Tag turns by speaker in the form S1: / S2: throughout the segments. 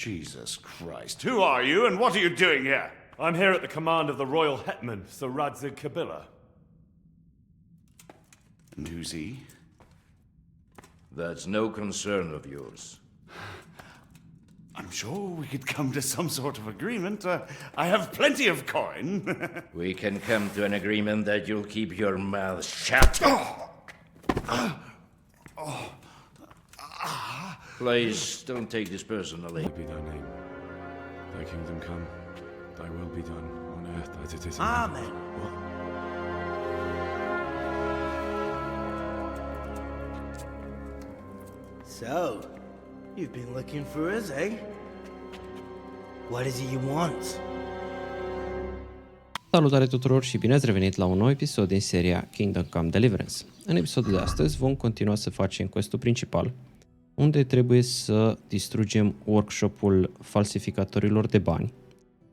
S1: Jesus Christ. Who are you and what are you doing here?
S2: I'm here at the command of the royal hetman, Sir Radzig Kobyla.
S1: And who's he?
S3: That's no concern of yours.
S1: I'm sure we could come to some sort of agreement. I have plenty of coin.
S3: We can come to an agreement that you'll keep your mouth shut. Please, don't take this personally.
S4: Be thy name. Thy kingdom come. Thy will be done on earth as it is in
S5: Amen.
S4: heaven. What?
S5: So, you've been looking for us, eh? What is it you want?
S6: Salutare tuturor și bine ați revenit la un nou episod din seria Come Deliverance. În episodul de astăzi vom continua să facem questul principal, unde trebuie să distrugem workshop-ul falsificatorilor de bani.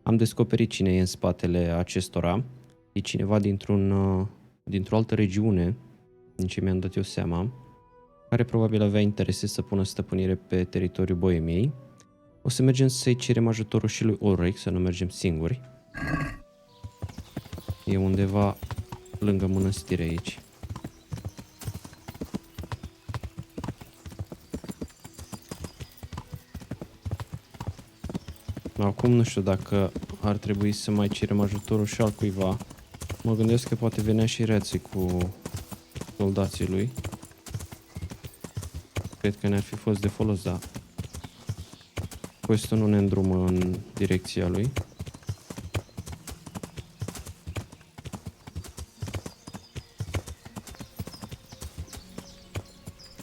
S6: Am descoperit cine e în spatele acestora. E cineva dintr-o altă regiune, din ce mi-am dat eu seama, care probabil avea interese să pună stăpânire pe teritoriul Bohemiei. O să mergem să-i cerem ajutorul și lui Ulrich, să nu mergem singuri. E undeva lângă mănăstire aici. Acum nu știu dacă ar trebui să mai cerem ajutorul și altcuiva. Mă gândesc că poate venea și Radzig cu soldații lui. Cred că ne-ar fi fost de folos, dar questul nu ne îndrumă în direcția lui.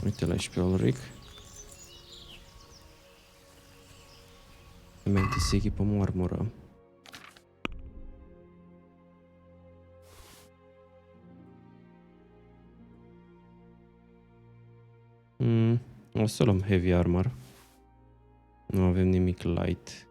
S6: Uite-l aici pe Ulrich. Înainte să echipăm o armură. O să luăm heavy armor. Nu avem nimic light.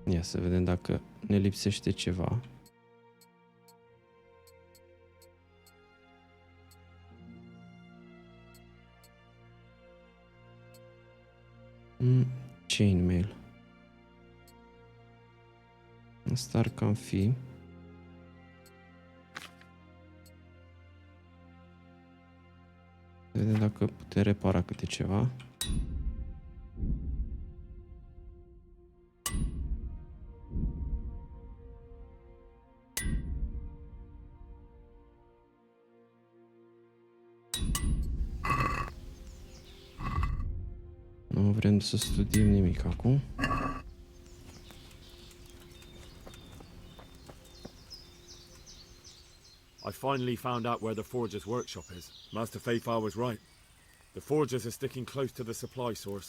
S6: Ia să vedem dacă ne lipsește ceva. Chainmail. Asta ar cam fi. Vedem dacă putem repara câte ceva. Nu vrem să studiem nimic acum.
S2: I finally found out where the forger's workshop is. Master Fafar was right. The forgers are sticking close to the supply source.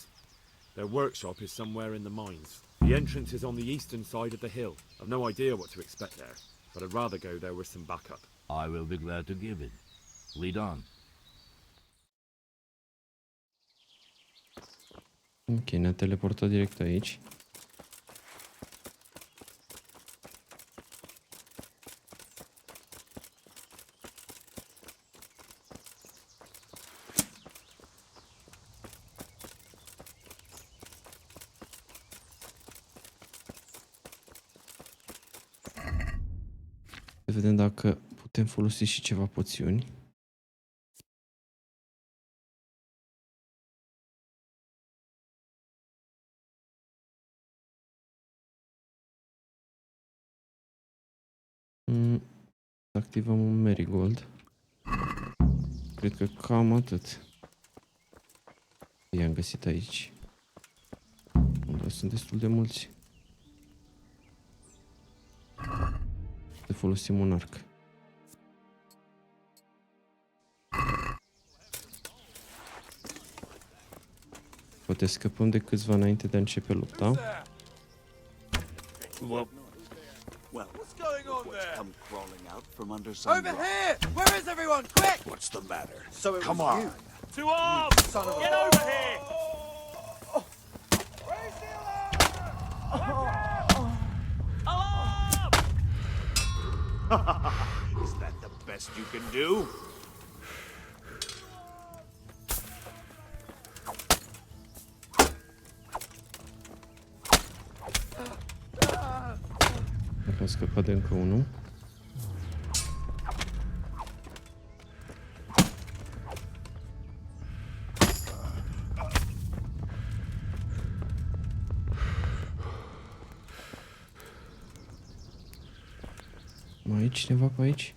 S2: Their workshop is somewhere in the mines. The entrance is on the eastern side of the hill. I've no idea what to expect there, but I'd rather go there with some backup.
S3: I will be glad to give it. Lead on.
S6: Ok, ne-a teleportat direct aici. Să vedem dacă putem folosi și ceva poțiuni. Activăm un marigold. Cred că cam atât. I-am găsit aici. Dar sunt destul de mulți. Să folosim un arc. Poate scăpăm de câțiva înainte de a începe lupta.
S1: Well,
S7: What's going on there?
S1: come crawling out from under some
S7: Over
S1: rock.
S7: here! Where is everyone? Quick!
S1: What's the matter?
S5: So it
S1: Come
S5: was
S1: on.
S5: you.
S2: To arms!
S7: Son of a...
S2: Get over here!
S1: Is that the best you can do?
S6: Dacă a scăpat de încă unul. Mai e cineva pe aici?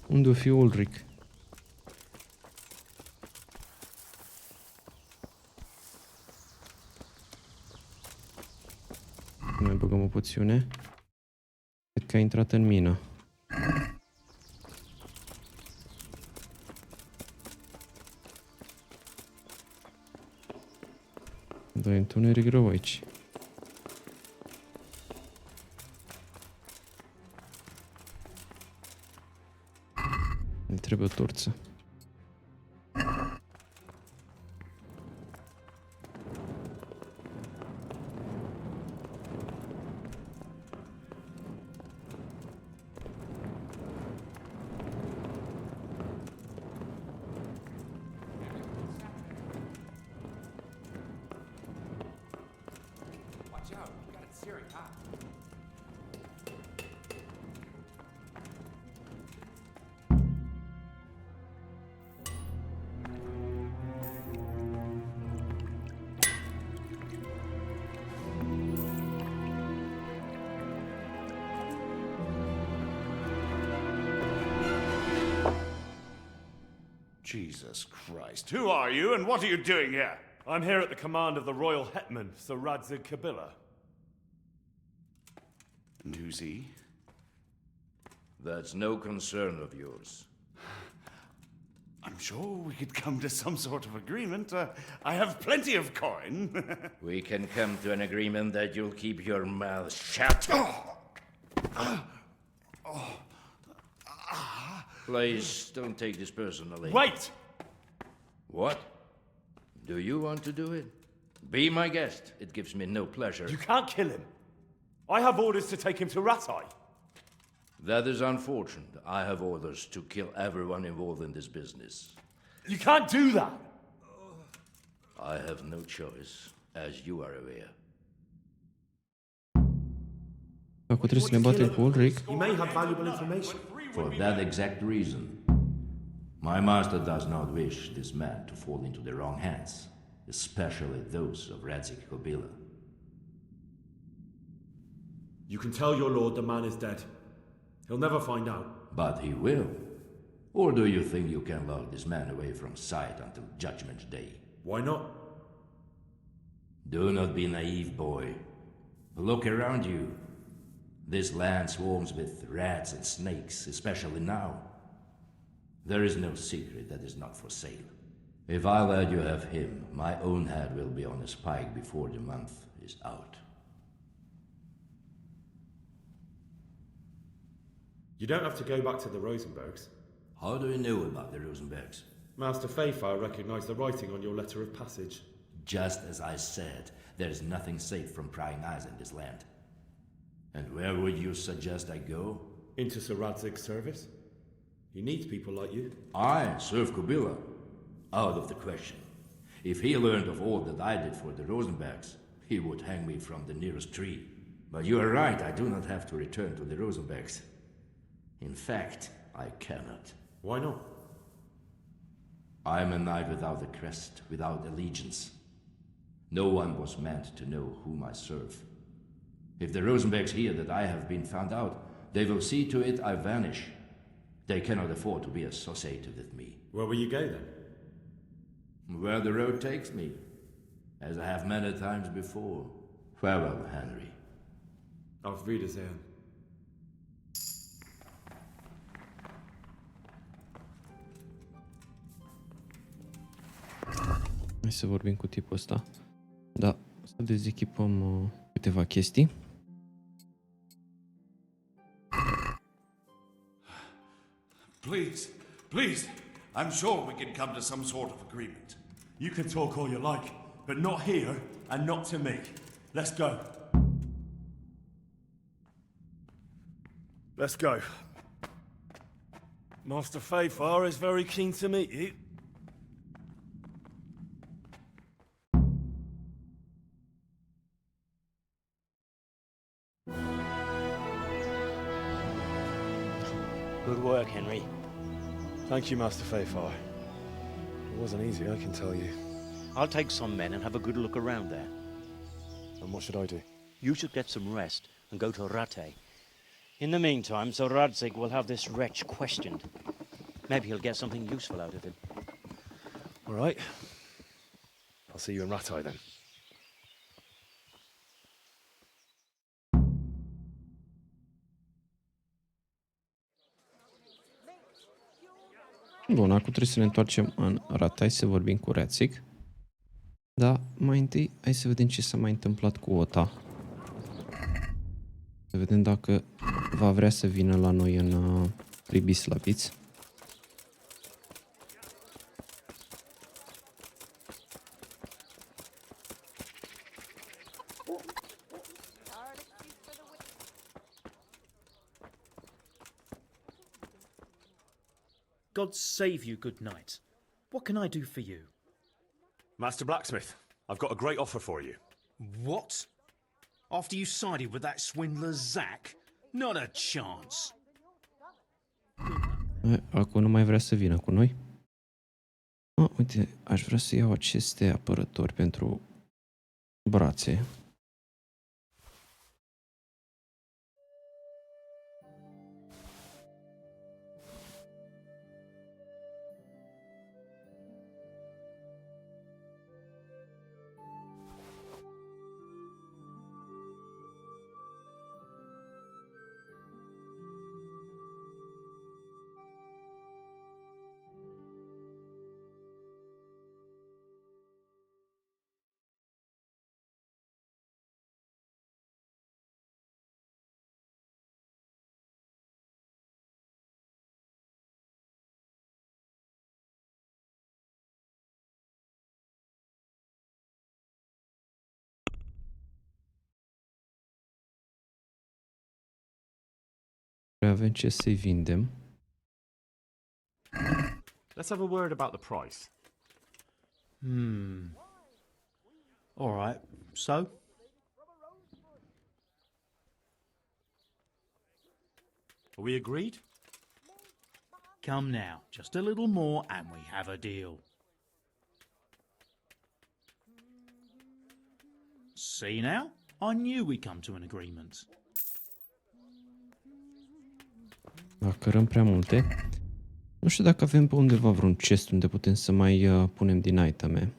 S6: Unde o fi Ulrich? Mai băgăm o poțiune. Cred că a intrat în mină. Dar e întuneric rău aici. Îmi trebuie o torță.
S1: Jesus Christ. Who are you and what are you doing here?
S2: I'm here at the command of the royal hetman, Sir Radzig Kobyla.
S1: And who's he?
S3: That's no concern of yours.
S1: I'm sure we could come to some sort of agreement. I have plenty of coin.
S3: We can come to an agreement that you'll keep your mouth shut. Please, don't take this personally.
S2: Wait!
S3: What? Do you want to do it? Be my guest. It gives me no pleasure.
S2: You can't kill him. I have orders to take him to Ratai.
S3: That is unfortunate. I have orders to kill everyone involved in this business.
S2: You can't do that.
S3: I have no choice, as you are aware.
S6: Acum trebuie să ne batem cu Ulrich.
S2: He may have valuable information.
S3: For that exact reason, my master does not wish this man to fall into the wrong hands, especially those of Radzig Kobyla.
S2: You can tell your lord the man is dead. He'll never find out.
S3: But he will. Or do you think you can lock this man away from sight until Judgment Day?
S2: Why not?
S3: Do not be naive, boy. Look around you. This land swarms with rats and snakes, especially now. There is no secret that is not for sale. If I let you have him, my own head will be on a spike before the month is out.
S2: You don't have to go back to the Rosenbergs.
S3: How do you know about the Rosenbergs?
S2: Master Fayfire recognized the writing on your letter of passage.
S3: Just as I said, there is nothing safe from prying eyes in this land. And where would you suggest I go?
S2: Into Sir Radzig's service. He needs people like you.
S3: I serve Kobyla. Out of the question. If he learned of all that I did for the Rosenbergs, he would hang me from the nearest tree. But you are right, I do not have to return to the Rosenbergs. In fact, I cannot.
S2: Why not?
S3: I am a knight without a crest, without allegiance. No one was meant to know whom I serve. If the Rosenbergs hear that I have been found out, they will see to it I vanish. They cannot afford to be associated with me.
S2: Where will you go then?
S3: Where the road takes me, as I have many times before. Farewell, Henry.
S2: Auf Wiedersehen.
S6: Hai să vorbim cu tipul ăsta. Da, să dezechipăm câteva chestii.
S1: Please, I'm sure we can come to some sort of agreement.
S2: You can talk all you like,
S8: but not here and not to me. Let's go.
S2: Let's go. Master Fayfar is very keen to meet you.
S9: Good work, Henry.
S4: Thank you, Master Fayfar. It wasn't easy, I can tell you.
S9: I'll take some men and have a good look around there.
S4: And what should I do?
S9: You should get some rest and go to Ratte. In the meantime, Sir Radzig will have this wretch questioned. Maybe he'll get something useful out of him.
S4: All right. I'll see you in Rattay then.
S6: Bun, acum trebuie să ne întoarcem în Rattay să vorbim cu Radzig. Dar mai întâi, hai să vedem ce s-a mai întâmplat cu Ota. Să vedem dacă va vrea să vină la noi în Pribislaviți.
S10: God save you, good knight. What can I do for you?
S8: Master Blacksmith, I've got a great offer for you.
S11: What? After you sided with that swindler Zack? Not a chance.
S6: Acum nu mai vrea să vină cu noi. Uite, aș vrea să iau aceste apărători pentru brațe. Avem ce să-i vindem.
S8: Let's have a word about the price.
S11: All right, so?
S8: Are we agreed?
S11: Come now, just a little more and we have a deal. See now? I knew we'd come to an agreement.
S6: Dacă cărăm prea multe. Nu știu dacă avem pe undeva vreun chest unde putem să mai punem din iteme.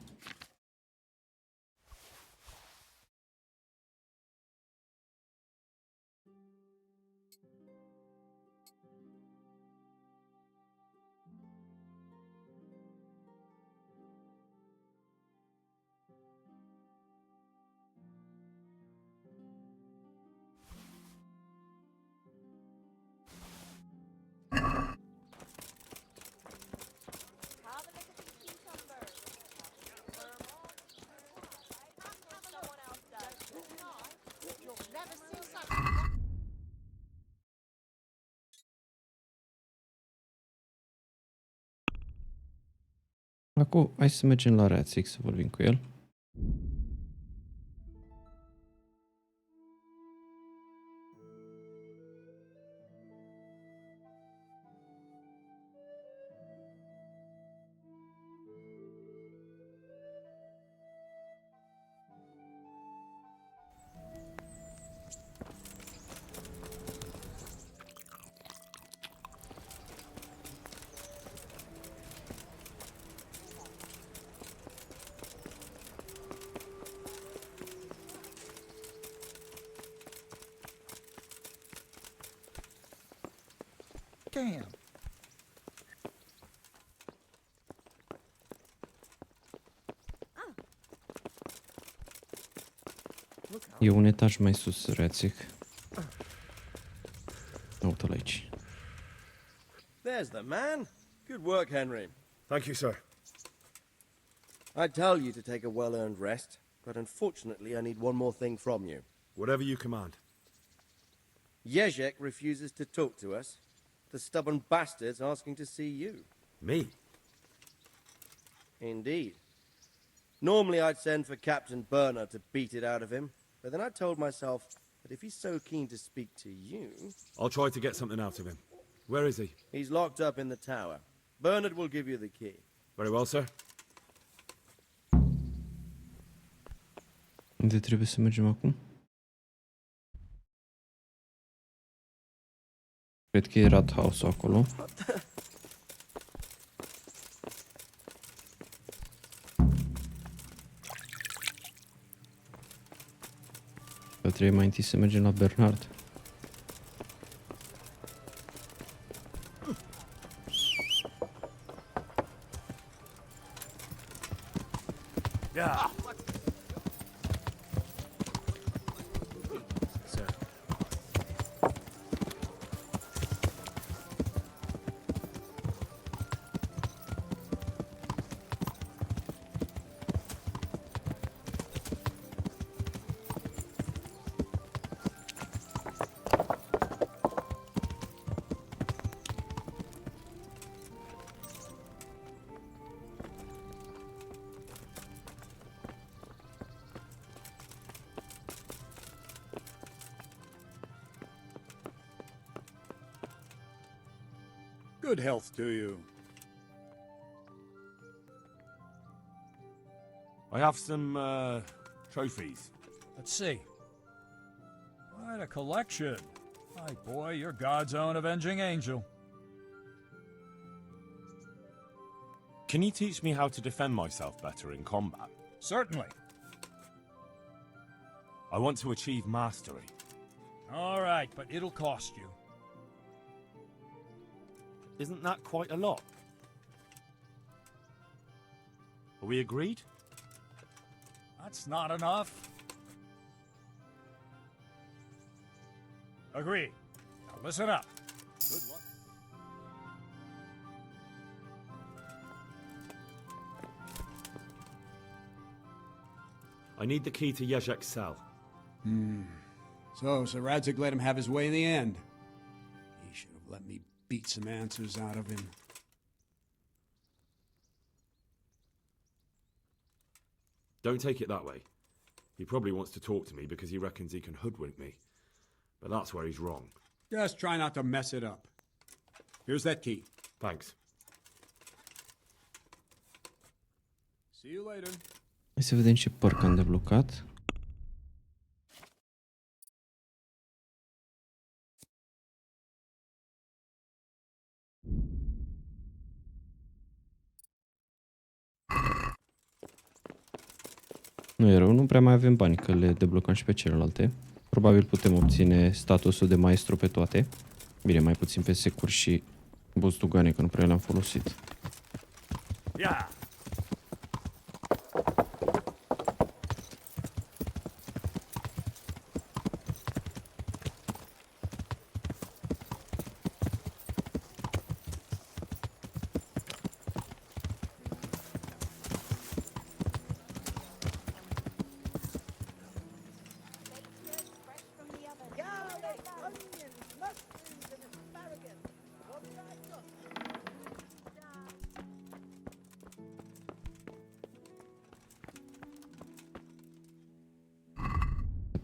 S6: Acum, hai să mergem la Radzig să vorbim cu el.
S7: Damn.
S6: E un etaj mai sus, Radzig. Uite-l aici.
S5: There's the man. Good work, Henry.
S4: Thank you, sir.
S5: I tell you to take a well-earned rest, but unfortunately I need one more thing from you.
S2: Whatever you command.
S5: Jezek refuses to talk to us. The stubborn bastard's asking to see you.
S2: Me?
S5: Indeed. Normally I'd send for Captain Burner to beat it out of him, but then I told myself that if he's so keen to speak to you...
S2: I'll try to get something out of him. Where is he?
S5: He's locked up in the tower. Bernard will give you the key.
S2: Very well, sir.
S6: Unde trebuie să mergem acum? Cred că e Rathaus-ul acolo. Dar trebuie mai întâi să mergem la Bernard.
S8: Yeah.
S12: Good health to you.
S8: I have some, trophies.
S12: Let's see. Quite a collection. My boy, you're God's own avenging angel.
S8: Can you teach me how to defend myself better in combat?
S12: Certainly.
S8: I want to achieve mastery.
S12: All right, but it'll cost you.
S8: Isn't that quite a lot? Are we agreed?
S12: That's not enough. Agreed. Now listen up. Good luck.
S2: I need the key to Jezek's cell.
S13: So Radzig let him have his way in the end. He should have let me beat some answers out of him.
S2: Don't take it that way. He probably wants to talk to me because he reckons he can hoodwink me. But that's where he's wrong.
S13: Just try not to mess it up. Here's that key.
S2: Thanks.
S13: See you later.
S6: Hai să vedem ce părc am deblocat. Nu e rău, nu prea mai avem bani, că le deblocăm și pe celelalte. Probabil putem obține statusul de maestru pe toate. Bine, mai puțin pe securi și bustugane, că nu prea le-am folosit.
S8: Yeah.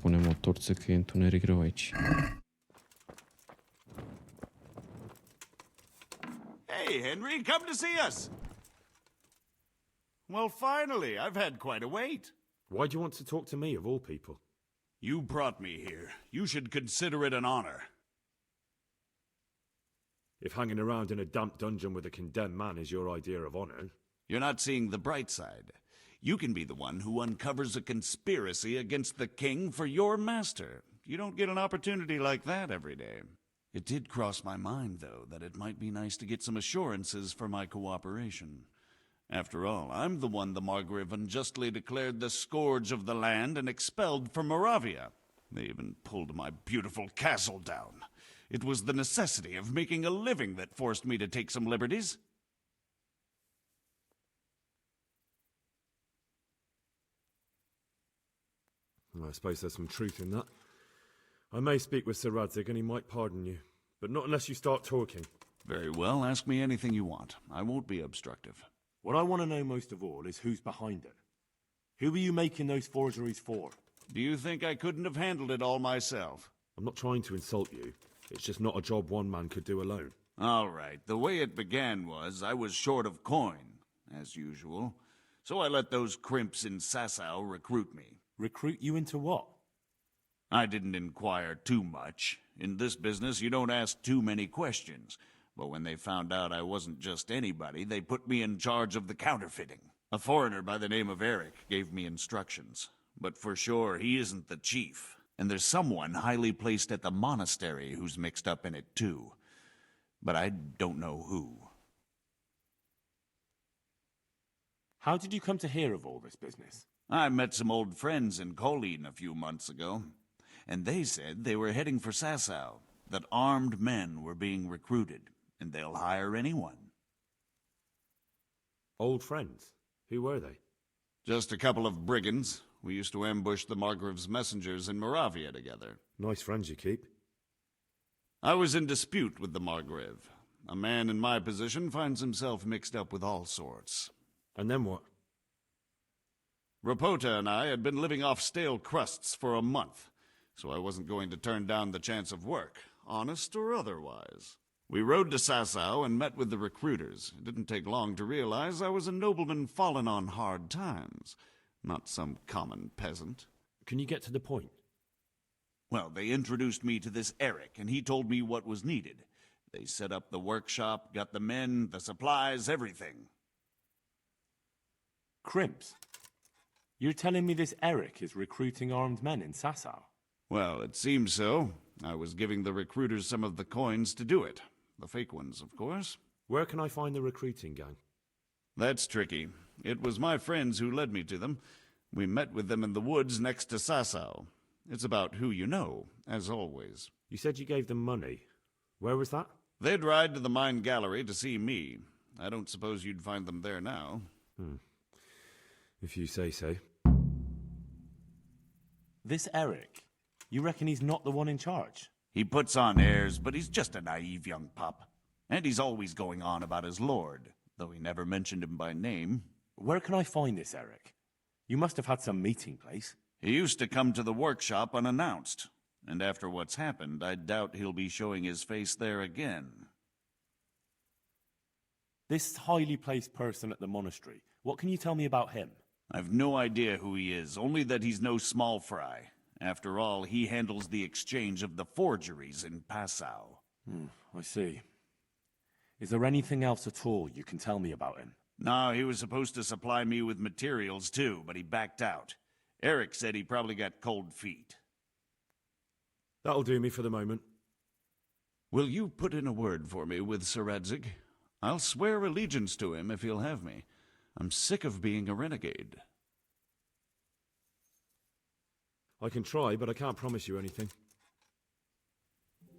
S6: Punem o torță că e întuneric rău aici.
S1: Hey, Henry, come to see us. Well, finally, I've had quite a wait.
S2: Why do you want to talk to me, of all people?
S1: You brought me here. You should consider it an honor.
S2: If hanging around in a damp dungeon with a condemned man is your idea of honor...
S1: You're not seeing the bright side. You can be the one who uncovers a conspiracy against the king for your master. You don't get an opportunity like that every day. It did cross my mind, though, that it might be nice to get some assurances for my cooperation. After all, I'm the one the Margrave unjustly declared the scourge of the land and expelled from Moravia. They even pulled my beautiful castle down. It was the necessity of making a living that forced me to take some liberties.
S2: Well, I suppose there's some truth in that. I may speak with Sir Radzig and he might pardon you, but not unless you start talking.
S1: Very well, ask me anything you want. I won't be obstructive.
S8: What I want to know most of all is who's behind it. Who were you making those forgeries for?
S1: Do you think I couldn't have handled it all myself?
S2: I'm not trying to insult you. It's just not a job one man could do alone.
S1: All right, the way it began was I was short of coin, as usual. So I let those crimps in Sasau recruit me.
S8: Recruit you into what?
S1: I didn't inquire too much. In this business, you don't ask too many questions. But when they found out I wasn't just anybody, they put me in charge of the counterfeiting. A foreigner by the name of Eric gave me instructions. But for sure, he isn't the chief. And there's someone highly placed at the monastery who's mixed up in it too. But I don't know who.
S8: How did you come to hear of all this business?
S1: I met some old friends in Kolin a few months ago, and they said they were heading for Sasau, that armed men were being recruited, and they'll hire anyone.
S2: Old friends? Who were they?
S1: Just a couple of brigands. We used to ambush the Margrave's messengers in Moravia together.
S2: Nice friends you keep.
S1: I was in dispute with the Margrave. A man in my position finds himself mixed up with all sorts.
S2: And then what?
S1: Rapota and I had been living off stale crusts for a month, so I wasn't going to turn down the chance of work, honest or otherwise. We rode to Sasau and met with the recruiters. It didn't take long to realize I was a nobleman fallen on hard times, not some common peasant.
S2: Can you get to the point?
S1: Well, they introduced me to this Eric, and he told me what was needed. They set up the workshop, got the men, the supplies, everything.
S8: Crimps? You're telling me this Eric is recruiting armed men in Sasau?
S1: Well, it seems so. I was giving the recruiters some of the coins to do it. The fake ones, of course.
S2: Where can I find the recruiting gang?
S1: That's tricky. It was my friends who led me to them. We met with them in the woods next to Sasau. It's about who you know, as always.
S2: You said you gave them money. Where was that?
S1: They'd ride to the mine gallery to see me. I don't suppose you'd find them there now.
S2: If you say so.
S8: This Eric, you reckon he's not the one in charge?
S1: He puts on airs, but he's just a naive young pup. And he's always going on about his lord, though he never mentioned him by name.
S8: Where can I find this Eric? You must have had some meeting place.
S1: He used to come to the workshop unannounced. And after what's happened, I doubt he'll be showing his face there again.
S8: This highly placed person at the monastery, what can you tell me about him?
S1: I've no idea who he is, only that he's no small fry. After all, he handles the exchange of the forgeries in Passau.
S8: I see. Is there anything else at all you can tell me about him?
S1: No, he was supposed to supply me with materials too, but he backed out. Eric said he probably got cold feet.
S2: That'll do me for the moment.
S1: Will you put in a word for me with Sir Radzig? I'll swear allegiance to him if he'll have me. I'm sick of being a renegade.
S2: I can try, but I can't promise you anything.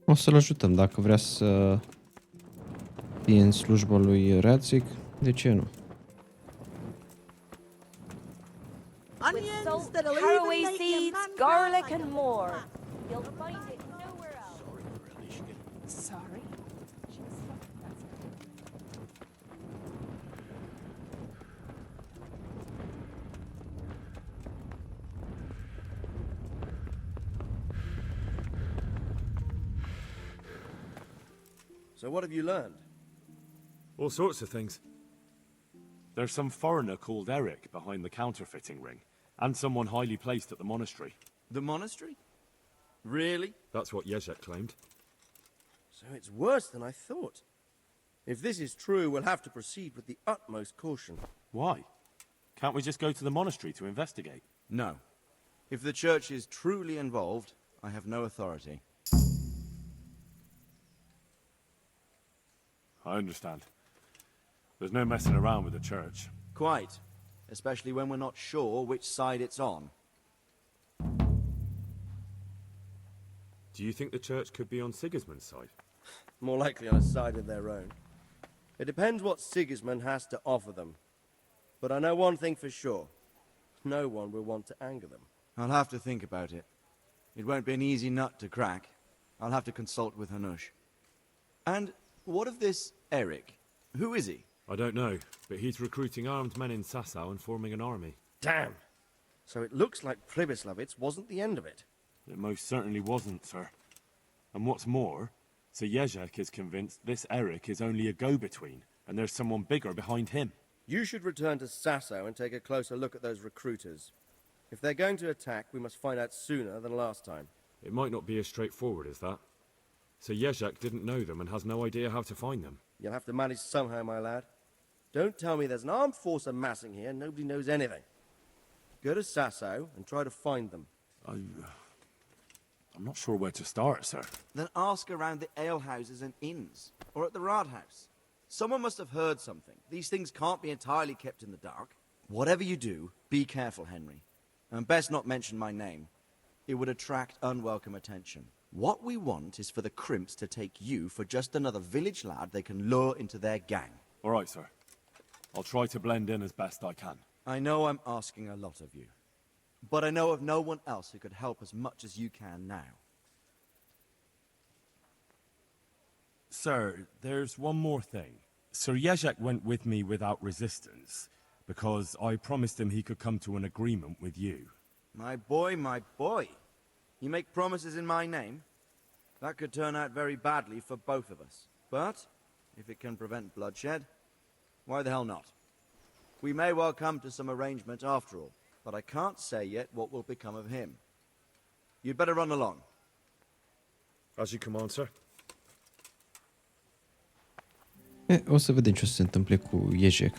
S6: O să-l ajutăm dacă vrea să fie în slujba lui Radzig. De ce nu?
S14: Onions, caraway seeds, garlic, and more. You'll find it nowhere else. Sorry.
S5: So what have you learned?
S2: All sorts of things.
S8: There's some foreigner called Eric behind the counterfeiting ring, and someone highly placed at the monastery.
S7: The monastery? Really?
S2: That's what Jezek claimed.
S5: So it's worse than I thought. If this is true, we'll have to proceed with the utmost caution.
S8: Why? Can't we just go to the monastery to investigate?
S7: No. If the church is truly involved, I have no authority.
S8: I understand. There's no messing around with the church.
S7: Quite. Especially when we're not sure which side it's on.
S2: Do you think the church could be on Sigismund's side?
S5: More likely on a side of their own. It depends what Sigismund has to offer them. But I know one thing for sure. No one will want to anger them.
S7: I'll have to think about it. It won't be an easy nut to crack. I'll have to consult with Hanush. And what of this Eric? Who is he?
S2: I don't know, but he's recruiting armed men in Sasau and forming an army.
S5: Damn! So it looks like Pribyslavitz wasn't the end of it.
S8: It most certainly wasn't, sir. And what's more, Sir Jezek is convinced this Eric is only a go-between, and there's someone bigger behind him.
S5: You should return to Sasau and take a closer look at those recruiters. If they're going to attack, we must find out sooner than last time.
S2: It might not be as straightforward as that. Sir Jezek didn't know them and has no idea how to find them.
S5: You'll have to manage somehow, my lad. Don't tell me there's an armed force amassing here and nobody knows anything. Go to Sasau and try to find them.
S8: I'm not sure where to start, sir.
S7: Then ask around the alehouses and inns, or at the Rathaus. Someone must have heard something. These things can't be entirely kept in the dark. Whatever you do, be careful, Henry. And best not mention my name. It would attract unwelcome attention. What we want is for the crimps to take you for just another village lad they can lure into their gang.
S8: All right, sir. I'll try to blend in as best I can.
S7: I know I'm asking a lot of you, but I know of no one else who could help as much as you can now.
S8: Sir, there's one more thing. Sir Jezek went with me without resistance, because I promised him he could come to an agreement with you.
S7: My boy, my boy. You make promises in my name? That could turn out very badly for both of us. But, if it can prevent bloodshed, why the hell not? We may well come to some arrangement after all, but I can't say yet what will become of him. You'd better run along.
S2: As you command, sir.
S6: O să vedem ce o să se întâmple cu Jezek.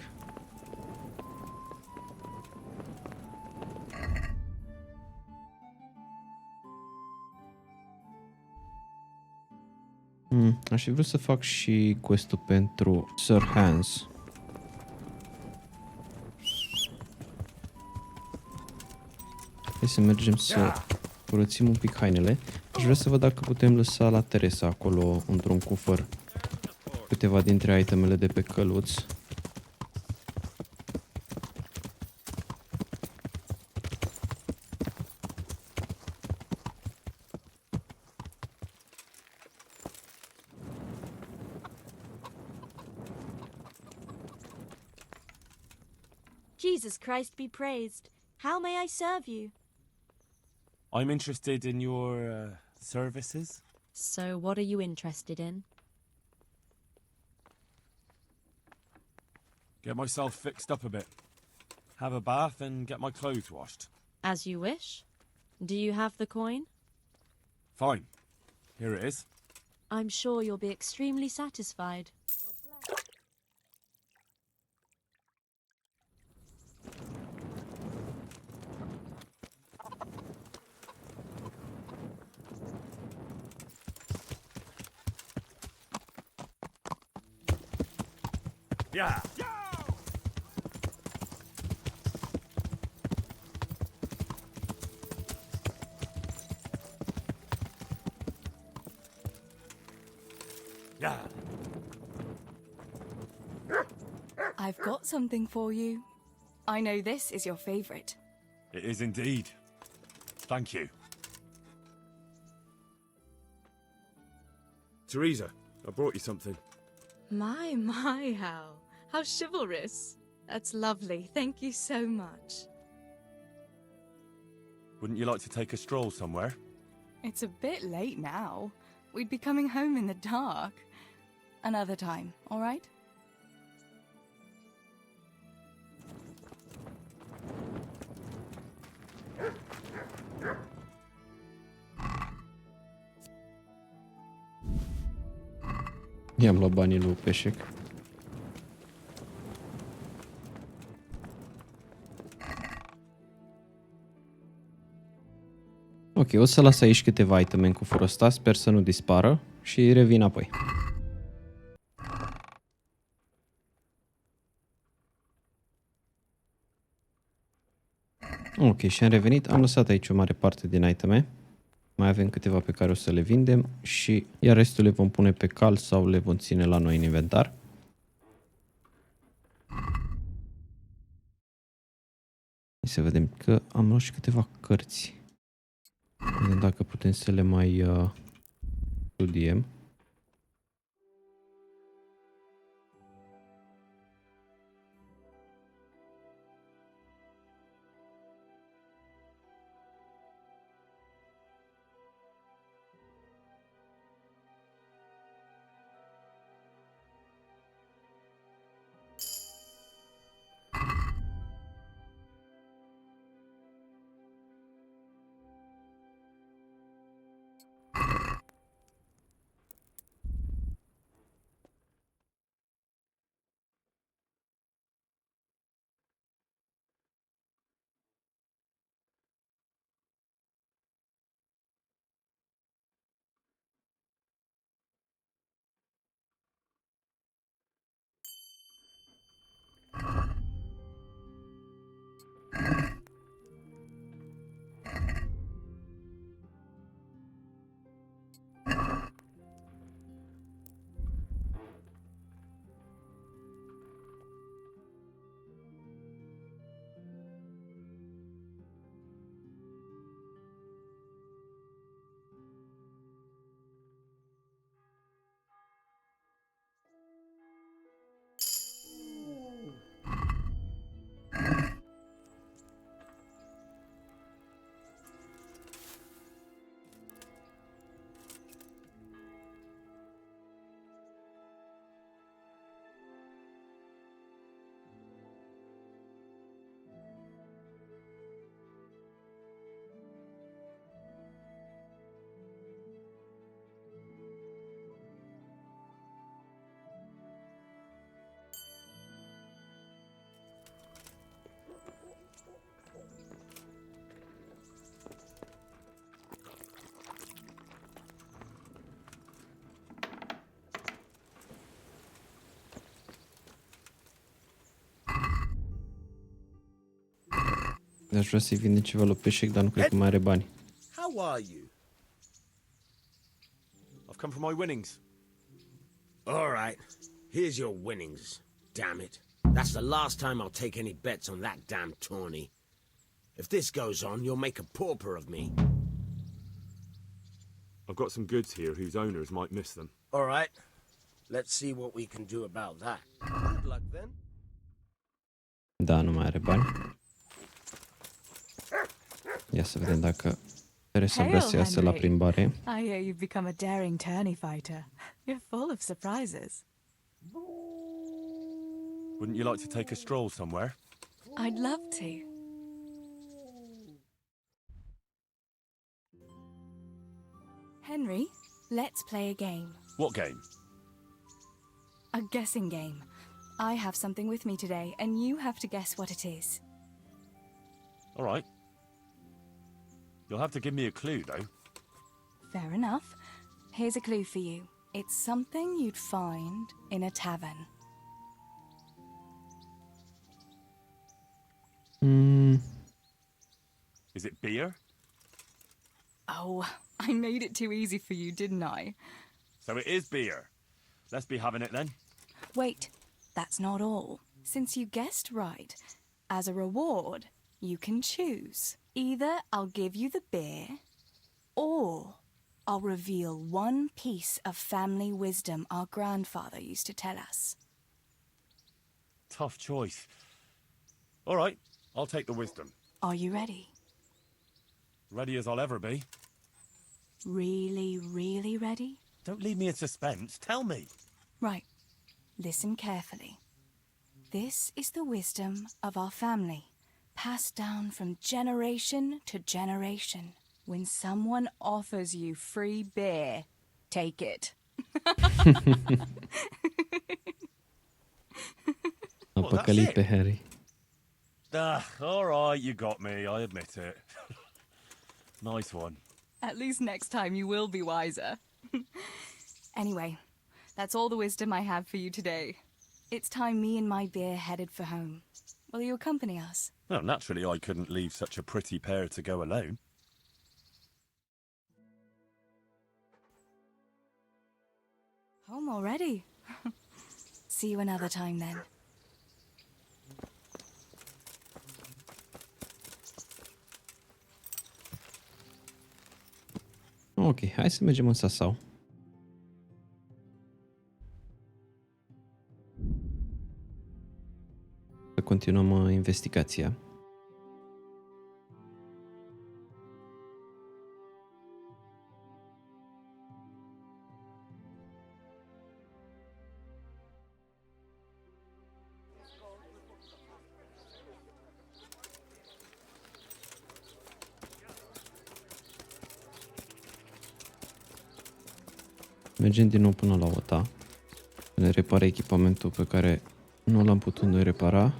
S6: Aș fi vrut să fac și quest-ul pentru Sir Hans. Hai să mergem să curățim un pic hainele. Aș vrea să văd dacă putem lăsa la Teresa acolo, într-un cufăr, câteva dintre itemele de pe căluț.
S14: Jesus Christ be praised. How may I serve you?
S8: I'm interested in your services.
S14: So what are you interested in?
S8: Get myself fixed up a bit. Have a bath and get my clothes washed.
S14: As you wish. Do you have the coin?
S8: Fine. Here it is.
S14: I'm sure you'll be extremely satisfied.
S8: Yeah. Yeah.
S15: I've got something for you. I know this is your favorite.
S8: It is indeed. Thank you.
S2: Teresa, I brought you something.
S15: My, how chivalrous. That's lovely. Thank you so much.
S8: Wouldn't you like to take a stroll somewhere?
S15: It's a bit late now. We'd be coming home in the dark. Another time, all right?
S6: I-am luat banii lui Peșec. Ok, o să las aici câteva iteme în cufărul ăsta, sper să nu dispară și revin apoi. Ok, și am revenit, am lăsat aici o mare parte din iteme. Mai avem câteva pe care o să le vindem și iar restul le vom pune pe cal sau le vom ține la noi în inventar. Hai să vedem că am luat și câteva cărți. Vedem dacă putem să le mai studiem. Aș vrea să-i vinde ceva lui Peșec, dar nu cred că mai are bani.
S16: How are you?
S8: I've come for my winnings.
S16: All right. Here's your winnings. Damn it. That's the last time I'll take any bets on that damn tourney. If this goes on, you'll make a pauper of me.
S8: I've got some goods here whose owners might miss them.
S16: All right. Let's see what we can do about that. Good luck then.
S6: Da, nu mai are bani. Ia să vedem dacă Teresa vrea să iasă la plimbare.
S15: I hear you've become a daring tourney fighter. You're full of surprises.
S8: Wouldn't you like to take a stroll somewhere?
S15: I'd love to. Henry, let's play a game.
S8: What game?
S15: A guessing game. I have something with me today, and you have to guess what it is.
S8: All right. You'll have to give me a clue, though.
S15: Fair enough. Here's a clue for you. It's something you'd find in a tavern.
S8: Is it beer?
S15: Oh, I made it too easy for you, didn't I?
S8: So it is beer. Let's be having it then.
S15: Wait, that's not all. Since you guessed right, as a reward, you can choose. Either I'll give you the beer, or I'll reveal one piece of family wisdom our grandfather used to tell us.
S8: Tough choice. All right, I'll take the wisdom.
S15: Are you ready?
S8: Ready as I'll ever be.
S15: Really, really ready?
S8: Don't leave me in suspense. Tell me.
S15: Right. Listen carefully. This is the wisdom of our family, passed down from generation to generation. When someone offers you free beer, take it.
S6: A păcălit pe Harry.
S8: All right, you got me. I admit it. Nice one.
S15: At least next time you will be wiser. Anyway, that's all the wisdom I have for you today. It's time me and my beer headed for home. Will you accompany us?
S8: Well, naturally I couldn't leave such a pretty pair to go alone.
S15: Home already? See you another time then.
S6: Ok, hai să mergem în Sasau. Să continuăm investigația. Mergem din nou până la OTA. Ne repare echipamentul pe care nu l-am putut noi repara.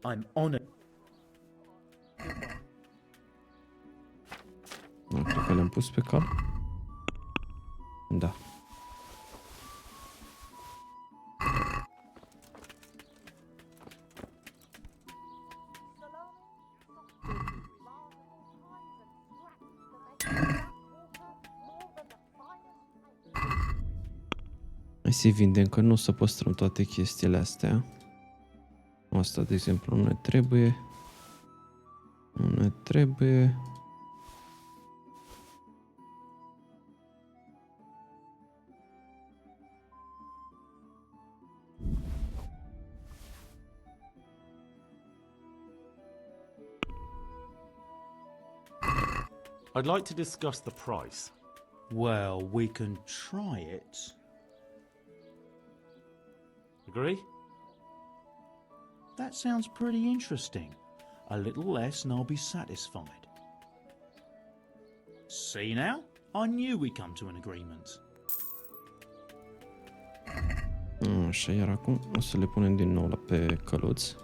S10: I'm honored.
S6: Cred că le-am pus pe cal. Da. Hai să-i vindem, că nu o să păstrăm toate chestiile astea. Asta, de exemplu, nu ne trebuie. Nu ne trebuie.
S8: I'd like to discuss the price.
S11: Well, we can try it.
S8: Agree?
S11: That sounds pretty interesting. A little less and I'll be satisfied. See now? I knew we'd come to an agreement.
S6: Așa, iar acum o să le punem din nou pe căluț.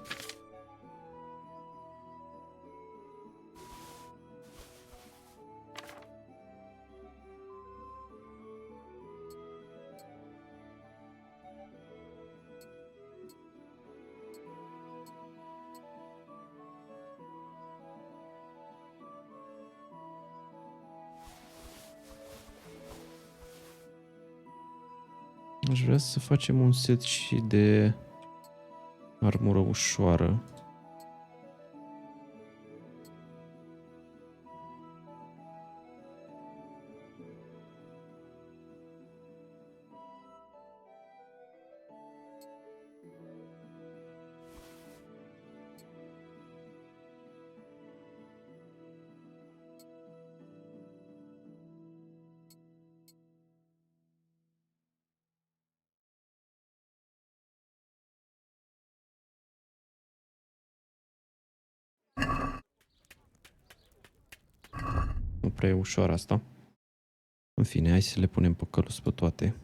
S6: Aș vrea să facem un set și de armură ușoară. Nu prea e ușoară asta. În fine, hai să le punem pe căluț pe toate.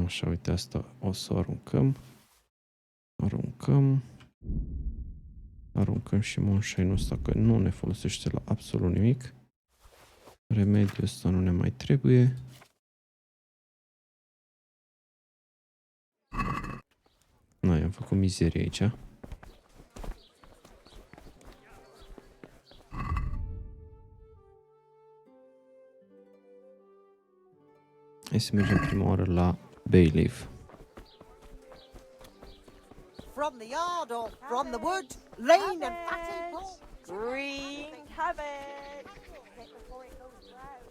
S6: Așa, uite, asta o să o aruncăm. Aruncăm și moonshine-ul ăsta, că nu ne folosește la absolut nimic. Remediul ăsta nu ne mai trebuie. Noi am făcut mizerie aici. Hai să mergem prima oară la Bailiff.
S17: From the yard or from the wood, lean and fatty pork.
S14: Green cabbage. Before it goes brown.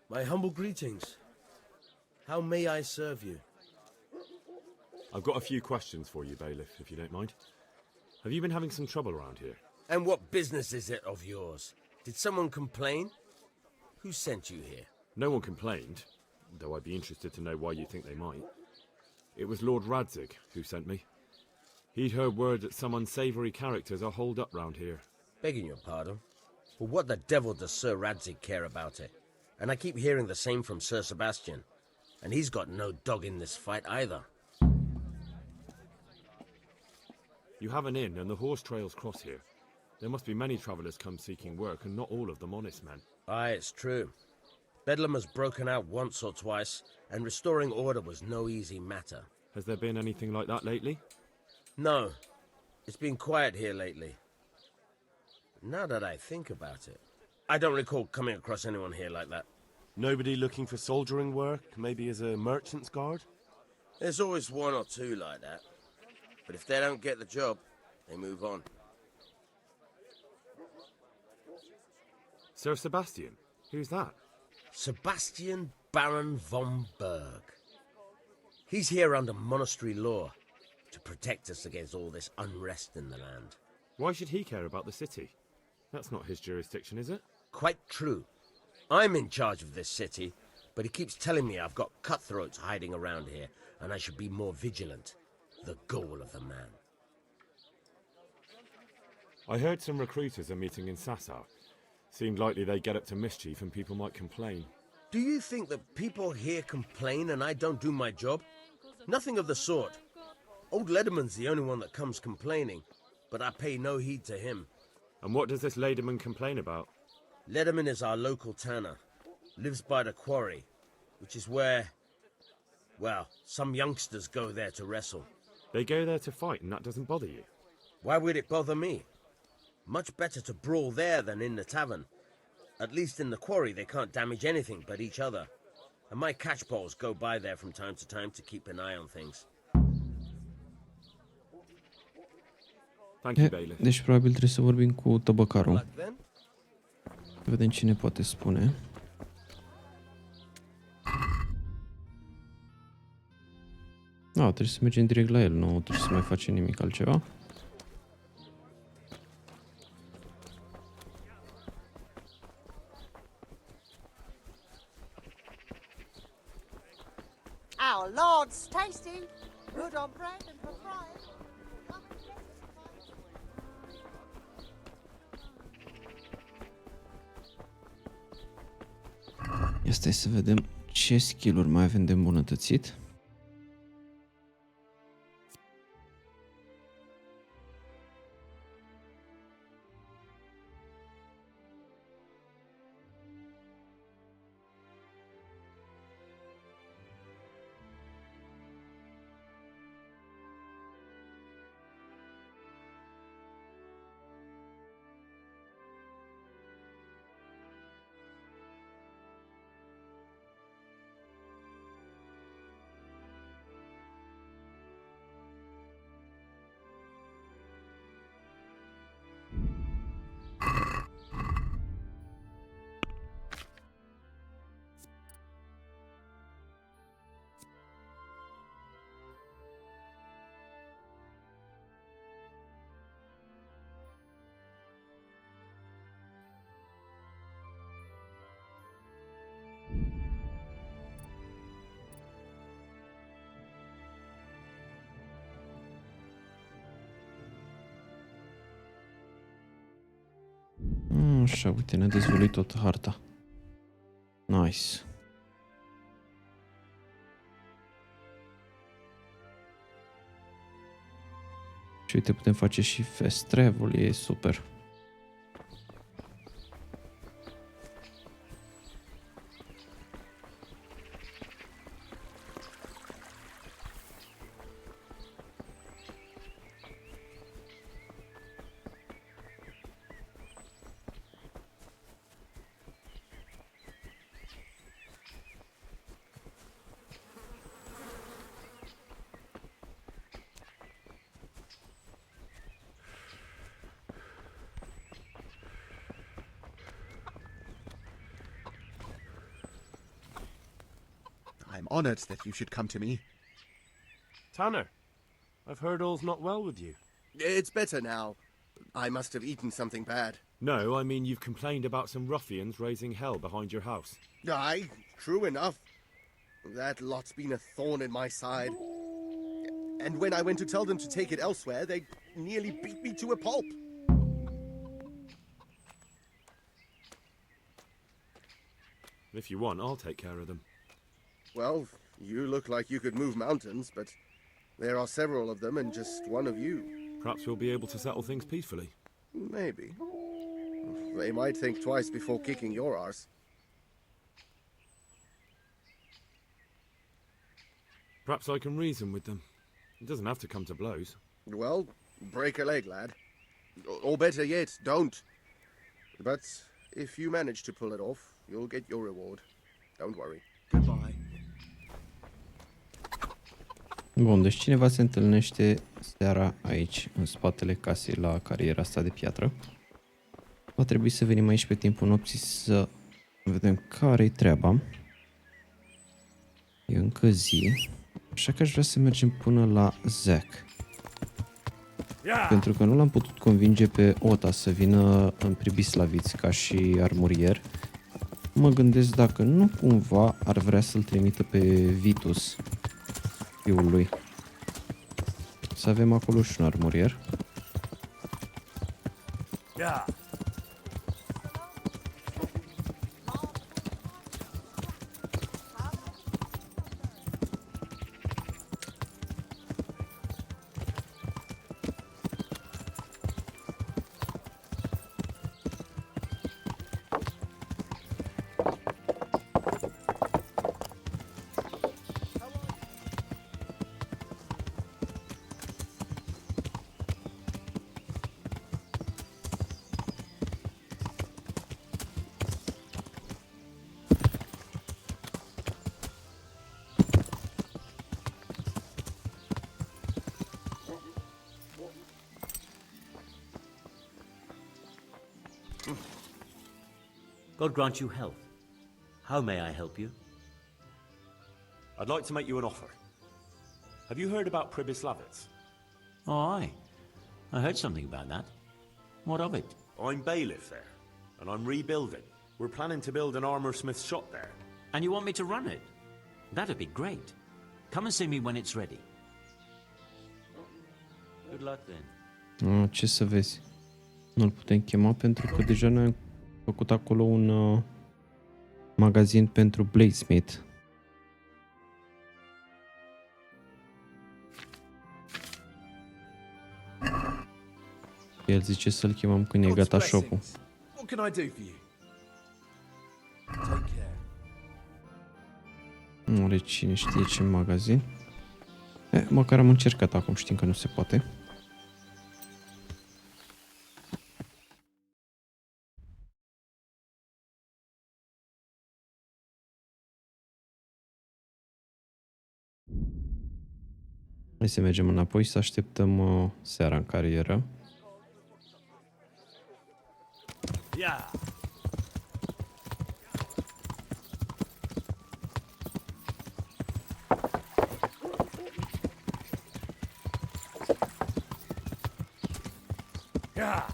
S16: My humble greetings. How may I serve you?
S8: I've got a few questions for you, Bailiff, if you don't mind. Have you been having some trouble around here?
S16: And what business is it of yours? Did someone complain? Who sent you here?
S8: No one complained, though I'd be interested to know why you think they might. It was Lord Radzig who sent me. He'd heard word that some unsavoury characters are holed up round here.
S16: Begging your pardon, but what the devil does Sir Radzig care about it? And I keep hearing the same from Sir Sebastian. And he's got no dog in this fight either.
S8: You have an inn and the horse trails cross here. There must be many travellers come seeking work, and not all of them honest men.
S16: Aye, it's true. Bedlam has broken out once or twice, and restoring order was no easy matter.
S8: Has there been anything like that lately?
S16: No. It's been quiet here lately. Now that I think about it, I don't recall coming across anyone here like that.
S18: Nobody looking for soldiering work, maybe as a merchant's guard?
S16: There's always one or two like that. But if they don't get the job, they move on.
S8: Sir Sebastian? Who's that?
S16: Sebastian Baron von Berg. He's here under monastery law to protect us against all this unrest in the land.
S8: Why should he care about the city? That's not his jurisdiction, is it?
S16: Quite true. I'm in charge of this city, but he keeps telling me I've got cutthroats hiding around here, and I should be more vigilant. The goal of the man.
S8: I heard some recruiters are meeting in Sassau. Seemed likely they get up to mischief and people might complain.
S16: Do you think that people here complain and I don't do my job? Nothing of the sort. Old Lederman's the only one that comes complaining, but I pay no heed to him.
S8: And what does this Lederman complain about?
S16: Lederman is our local tanner. Lives by the quarry, which is where, well, some youngsters go there to wrestle.
S8: They go there to fight and that doesn't bother you?
S16: Why would it bother me? Much better to brawl there than in the tavern. At least in the quarry they can't damage anything but each other. And my catchballs go by there from time to time to keep an eye on things.
S8: Thank you, Bailiff.
S6: Deci probabil trebuie să vorbim cu tăbăcarul. Să vedem ce ne poate spune. Trebuie să mergem direct la el, nu trebuie să mai facem nimic altceva.
S17: Our Lord's tasty, good on bread and for frying.
S6: Asta e să vedem ce skill-uri mai avem de îmbunătățit. Așa, uite, ne-a dezvăluit tot harta. Nice. Și uite, putem face și fast travel, e super.
S19: I'm honored that you should come to me.
S18: Tanner, I've heard all's not well with you.
S5: It's better now. I must have eaten something bad.
S8: No, I mean you've complained about some ruffians raising hell behind your house.
S5: Aye, true enough. That lot's been a thorn in my side. And when I went to tell them to take it elsewhere, they nearly beat me to a pulp.
S8: If you want, I'll take care of them.
S5: Well, you look like you could move mountains, but there are several of them and just one of you.
S8: Perhaps we'll be able to settle things peacefully.
S5: Maybe. They might think twice before kicking your arse.
S8: Perhaps I can reason with them. It doesn't have to come to blows.
S5: Well, break a leg, lad. Or better yet, don't. But if you manage to pull it off, you'll get your reward. Don't worry. Goodbye.
S6: Bun, deci cineva se întâlnește seara aici, în spatele casei, la cariera asta de piatră. Va trebui să venim aici pe timpul nopții să vedem care-i treaba. E încă zi, așa că aș vrea să mergem până la Zack. Pentru că nu l-am putut convinge pe Ota să vină în pribislaviți ca și armurier, mă gândesc dacă nu cumva ar vrea să-l trimită pe Vitus, fiul lui. Să avem acolo și un armurier.
S9: God grant you health. How may I help you?
S18: I'd like to make you an offer. Have you heard about Pribyslavitz?
S9: Oh, aye. I heard something about that. What of it?
S18: I'm bailiff there, and I'm rebuilding. We're planning to build an armorsmith's shop there.
S9: And you want me to run it? That'd be great. Come and see me when it's ready. Good luck then.
S6: Ce să vezi? Nu-l putem chema pentru că deja noi am făcut acolo un magazin pentru blacksmith. El zice să-l chemăm când e gata shop-ul.
S11: What can I do for you? Take care.
S6: Nu are cine știe ce magazin. Măcar am încercat, acum știm că nu se poate. Hai să mergem înapoi să așteptăm seara în carieră.
S11: Yeah. Yeah.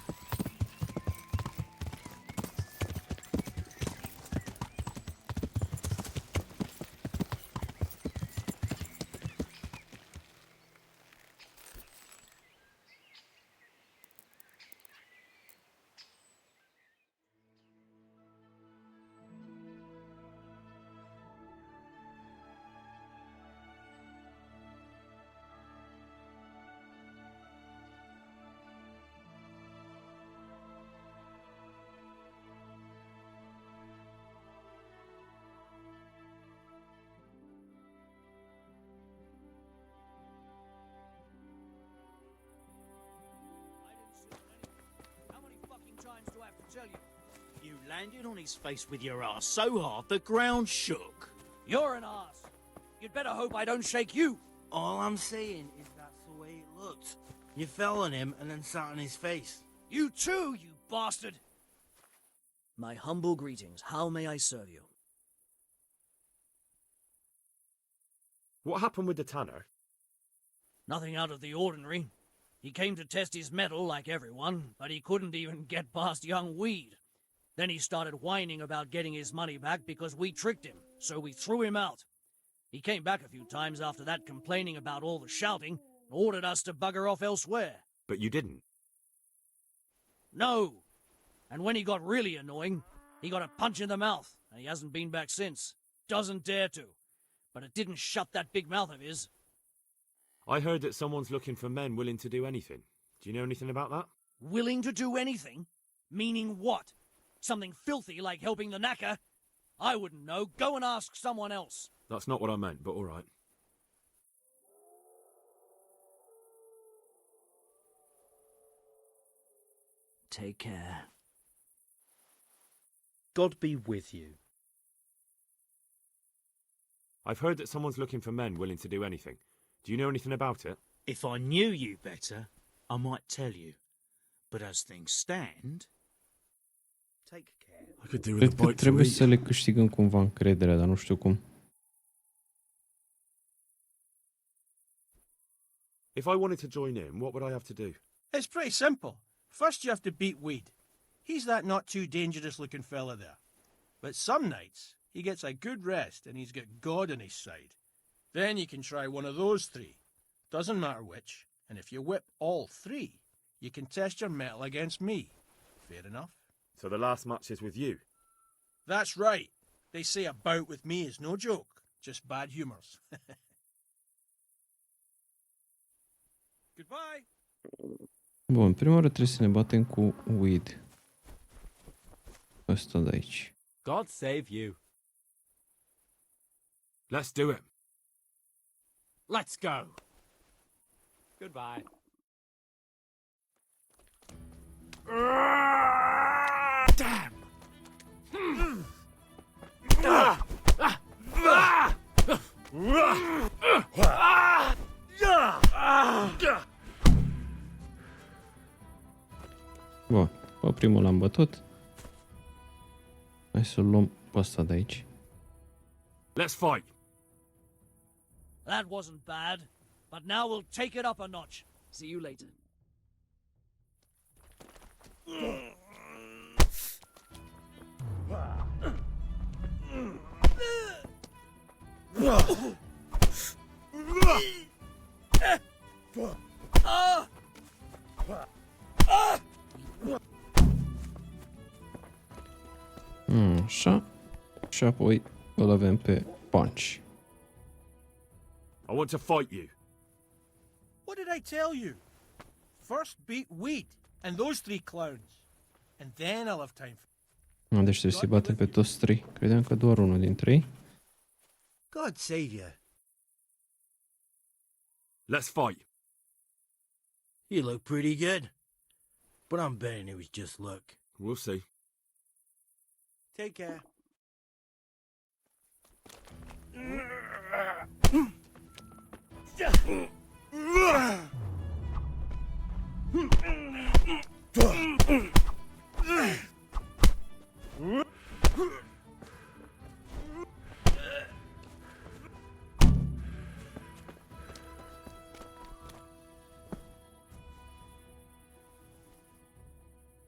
S20: You landed on his face with your ass so hard the ground shook.
S11: You're an ass. You'd better hope I don't shake you.
S20: All I'm saying is that's the way it looked. You fell on him and then sat on his face.
S11: You too, you bastard. My humble greetings. How may I serve you?
S8: What happened with the tanner?
S11: Nothing out of the ordinary. He came to test his mettle like everyone, but he couldn't even get past young Weed. Then he started whining about getting his money back because we tricked him, so we threw him out. He came back a few times after that complaining about all the shouting and ordered us to bugger off elsewhere.
S8: But you didn't?
S11: No. And when he got really annoying, he got a punch in the mouth, and he hasn't been back since. Doesn't dare to. But it didn't shut that big mouth of his.
S8: I heard that someone's looking for men willing to do anything. Do you know anything about that?
S11: Willing to do anything? Meaning what? Something filthy like helping the knacker? I wouldn't know. Go and ask someone else.
S8: That's not what I meant, but all right.
S11: Take care.
S10: God be with you.
S8: I've heard that someone's looking for men willing to do anything. Do you know anything about it?
S20: If I knew you better, I might tell you. But as things stand... Take care.
S4: I could do with
S6: Cred
S4: a
S6: că
S4: bite to
S6: trebuie
S4: eat.
S6: să le câștigăm cumva încrederea, dar nu știu cum.
S8: If I wanted to join in, what would I have to do?
S21: It's pretty simple. First you have to beat Weed. He's that not too dangerous looking fella there. But some nights he gets a good rest and he's got God on his side. Then you can try one of those three. Doesn't matter which. And if you whip all three, you can test your mettle against me. Fair enough?
S8: So the last match is with you?
S21: That's right. They say a bout with me is no joke. Just bad humours. Goodbye.
S6: Bun, prima oară trebuie să ne batem cu Weed. Ăsta de aici.
S22: God save you.
S8: Let's do it.
S22: Let's go. Goodbye.
S8: Damn!
S6: Bun, pe primul l-am bătut. Hai să-l luăm pe ăsta de aici.
S8: Let's fight.
S11: That wasn't bad, but now we'll take it up a notch. See you later.
S6: Așa. Și apoi îl avem pe Punch.
S8: I want to fight you.
S21: What did I tell you? First beat Weed and those three clowns. And then I'll have time for...
S6: Deci trebuie să-i batem pe toți trei. Credeam că doar unul dintre ei.
S16: God save you.
S8: Let's fight.
S20: You look pretty good. But I'm betting it was just luck.
S8: We'll see.
S16: Take care.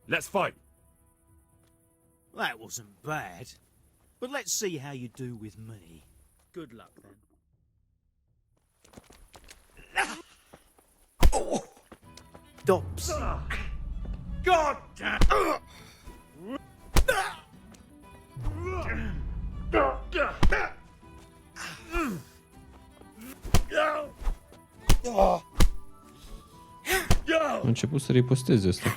S8: Let's fight.
S20: That wasn't bad. But let's see how you do with me.
S10: Good luck, then.
S20: Dops.
S21: God damn!
S6: A început să riposteze ăsta.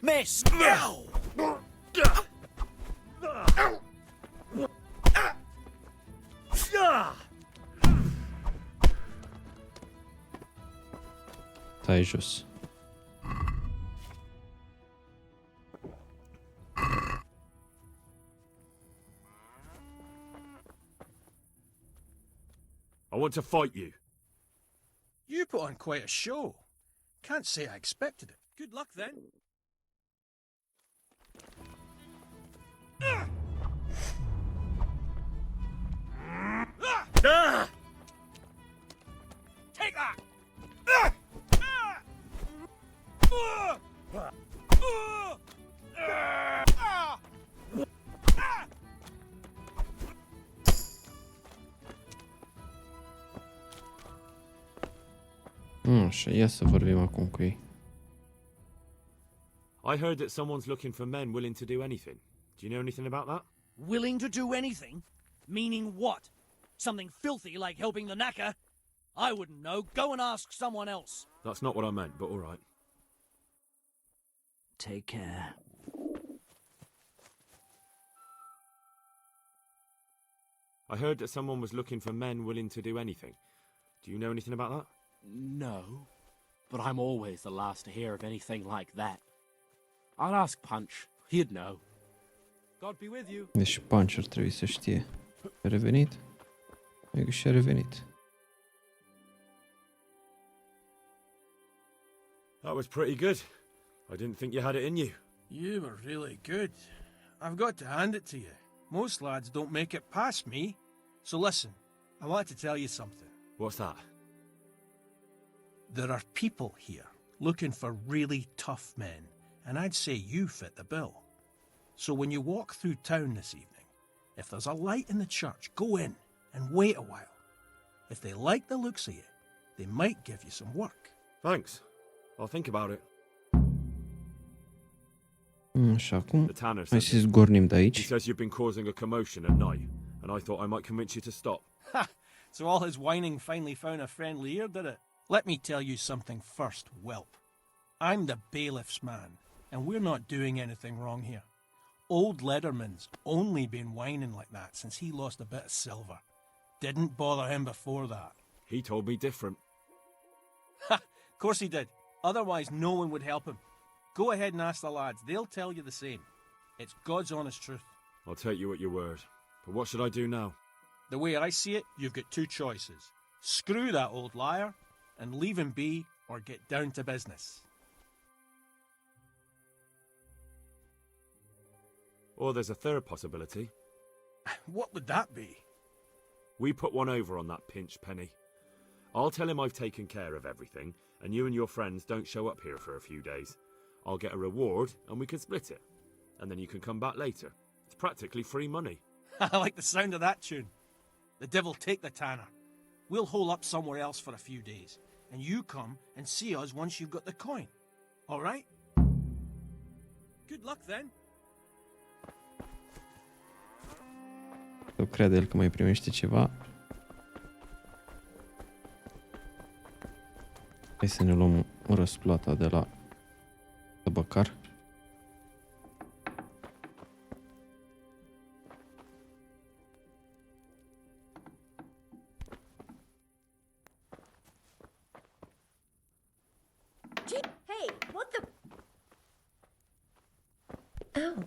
S20: Miss!
S6: Tai jos.
S8: I want to fight you.
S21: You put on quite a show. Can't say I expected it. Good luck, then.
S11: Take that!
S6: Așa, ia să vorbim acum cu ei.
S8: I heard that someone's looking for men willing to do anything. Do you know anything about that?
S11: Willing to do anything? Meaning what? Something filthy like helping the knacker? I wouldn't know. Go and ask someone else.
S8: That's not what I meant, but all right.
S11: Take care.
S8: I heard that someone was looking for men willing to do anything. Do you know anything about that?
S22: No, but I'm always the last to hear of anything like that. I'll ask Punch. He'd know. God be with you.
S6: Deci Punch ar trebui să știe. A revenit? E că și-a revenit.
S8: That was pretty good. I didn't think you had it in you.
S21: You were really good. I've got to hand it to you. Most lads don't make it past me. So listen, I want to tell you something.
S8: What's that?
S21: There are people here looking for really tough men, and I'd say you fit the bill. So when you walk through town this evening, if there's a light in the church, go in and wait a while. If they like the looks of you, they might give you some work.
S8: Thanks. I'll think about it.
S6: Așa, acum
S8: The tanner
S6: hai
S8: sent
S6: să
S8: me.
S6: zgornim de
S8: He
S6: aici.
S8: says you've been causing a commotion at night, and I thought I might convince you to stop.
S21: Ha! So all his whining finally found a friendly ear, did it? Let me tell you something first, whelp. I'm the bailiff's man, and we're not doing anything wrong here. Old Lederman's only been whining like that since he lost a bit of silver. Didn't bother him before that.
S8: He told me different.
S21: Ha! Of course he did. Otherwise no one would help him. Go ahead and ask the lads. They'll tell you the same. It's God's honest truth.
S8: I'll take you at your word. But what should I do now?
S21: The way I see it, you've got two choices. Screw that old liar and leave him be, or get down to business.
S8: Or there's a third possibility.
S21: What would that be?
S8: We put one over on that pinch penny. I'll tell him I've taken care of everything, and you and your friends don't show up here for a few days. I'll get a reward, and we can split it. And then you can come back later. It's practically free money.
S21: I like the sound of that tune. The devil take the tanner. We'll hole up somewhere else for a few days, and you come and see us once you've got the coin. All right? Good luck then.
S6: Sau crede el că mai primește ceva. Hai să ne luăm răsplata de la tăbăcar.
S14: Hey, what the? Oh.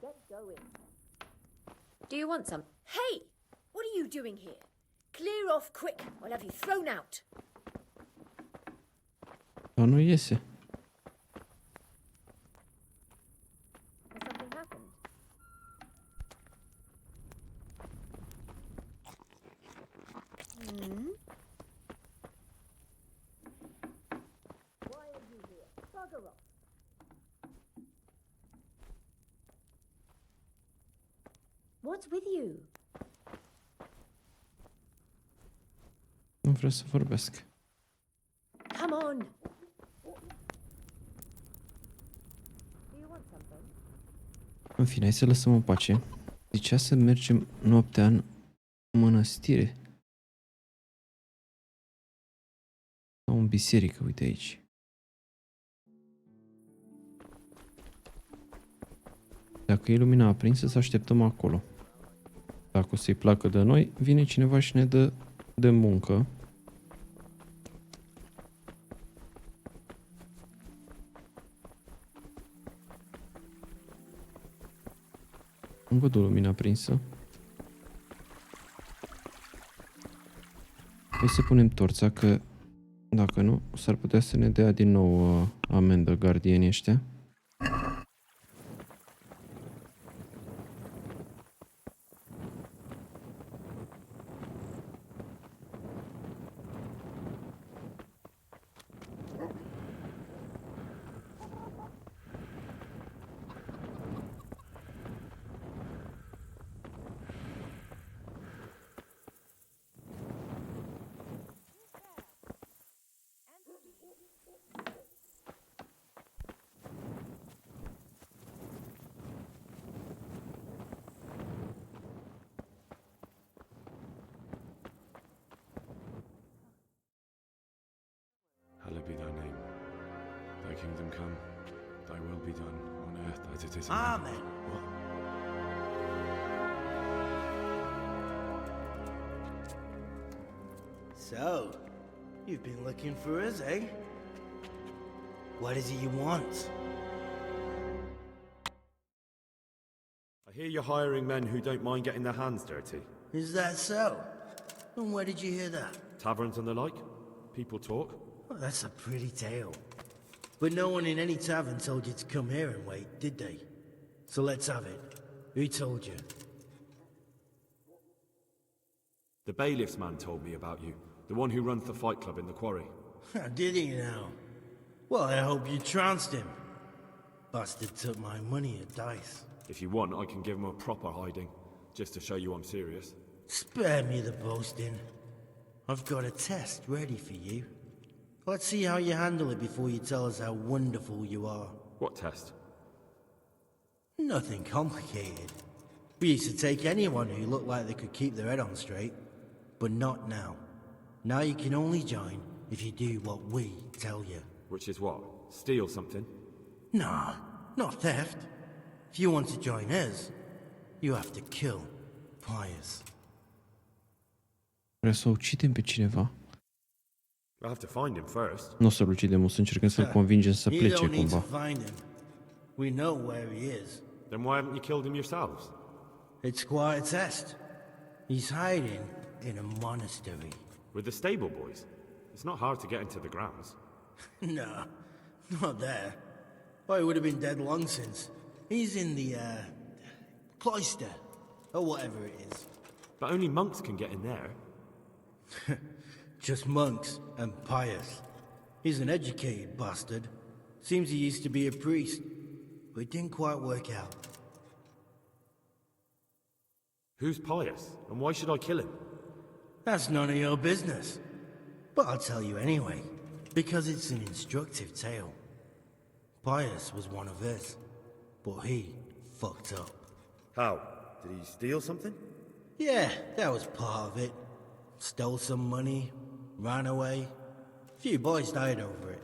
S14: Get going. Do you want some? Hey! What are you doing here? Clear off quick, or I'll have you thrown out.
S6: Dar nu iese.
S14: Has something happened? Hmm? Why are you here? Bugger off. What's with you?
S6: Nu vreau să vorbesc.
S14: Come on. Do you want something?
S6: În fine, hai să lăsăm în pace. Zicea să mergem noaptea în mănăstire. Sau în biserică, uite aici. Dacă e lumina aprinsă, să așteptăm acolo. Dacă o să-i placă de noi, vine cineva și ne dă de muncă. Îmi văd o lumină aprinsă. Hai să punem torța, că dacă nu, s-ar putea să ne dea din nou amendă gardienii ăștia.
S4: Thy kingdom come, thy will be done, on earth as it is in
S7: Amen.
S4: heaven. What?
S3: So, you've been looking for us, eh? What is it you want?
S8: I hear you're hiring men who don't mind getting their hands dirty.
S3: Is that so? And where did you hear that?
S8: Taverns and the like? People talk?
S3: Well, that's a pretty tale. But no one in any tavern told you to come here and wait, did they? So let's have it. Who told you?
S8: The bailiff's man told me about you. The one who runs the fight club in the quarry.
S3: Did he now? Well, I hope you trounced him. Bastard took my money at dice.
S8: If you want, I can give him a proper hiding, just to show you I'm serious.
S3: Spare me the boasting. I've got a test ready for you. Let's see how you handle it before you tell us how wonderful you are.
S8: What test?
S3: Nothing complicated. We used to take anyone who looked like they could keep their head on straight. But not now. Now you can only join if you do what we tell you.
S8: Which is what? Steal something?
S3: Nah, not theft. If you want to join us, you have to kill Pius.
S6: Vreau să ucidem pe cineva.
S8: I have to find him first.
S6: Nu o să-l ucidem, o să încercăm să-l convingem să
S3: You
S6: plece
S3: don't need to
S6: cumva.
S3: find him. We know where he is.
S8: Then why haven't you killed him yourselves?
S3: It's quite a test. He's hiding in a monastery.
S8: With the stable boys? It's not hard to get into the grounds.
S3: No, not there. Well, he would have been dead long since. He's in the, cloister, or whatever it is.
S8: But only monks can get in there.
S3: Just monks and Pius. He's an educated bastard. Seems he used to be a priest, but it didn't quite work out.
S8: Who's Pius, and why should I kill him?
S3: That's none of your business. But I'll tell you anyway, because it's an instructive tale. Pius was one of us, but he fucked up.
S8: How? Did he steal something?
S3: Yeah, that was part of it. Stole some money, ran away. A few boys died over it.